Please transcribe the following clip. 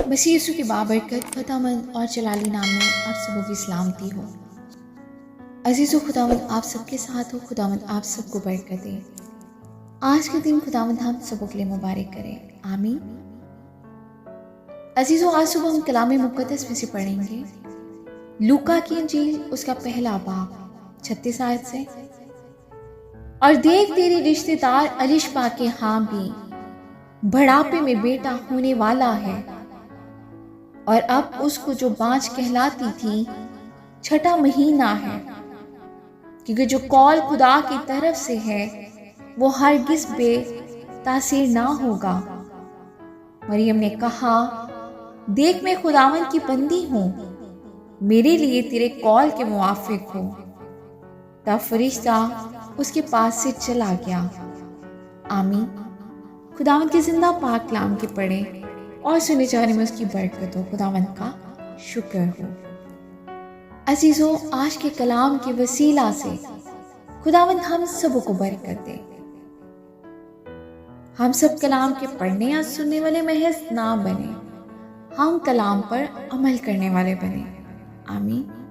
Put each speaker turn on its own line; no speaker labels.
मसीह यीशु की बाबरकत खुदावंद और जलाली नाम में आप सबों की सलामती हो। अजीज़ो, खुदावंद आप सबके साथ हो। खुदावंद आप सबको बरकत दे। आज के दिन खुदावंद हम सबों के लिए मुबारक करे, आमीन। अजीज़ो, आज सुबह हम कलाम मुक़द्दस में से पढ़ेंगे लूका की इंजील, उसका पहला बाब 36 आयत से। और देख, तेरे रिश्तेदार अलिशबा के हाँ भी बढ़ापे में बेटा होने वाला है, और अब उसको जो बाँझ कहलाती थी 6वां महीना है, क्योंकि जो कौल खुदा की तरफ से है वो हरगिज़ बेतासीर ना होगा। मरियम ने कहा, देख, मैं खुदावंद की बंदी हूँ, मेरे लिए तेरे कौल के मुआफिक हो। तब फरिश्ता उसके पास से चला गया। आमीन। खुदावंद के जिंदा पाक कलाम के पढ़े और सुने जाने में उसकी बरकत हो। खुदावंद का शुक्र हो। अजीज़ों, आज के कलाम के वसीला से खुदावंद हम सबों को बरकत दे। हम सब कलाम के पढ़ने या सुनने वाले महज ना बने, हम कलाम पर अमल करने वाले बने। आमीन।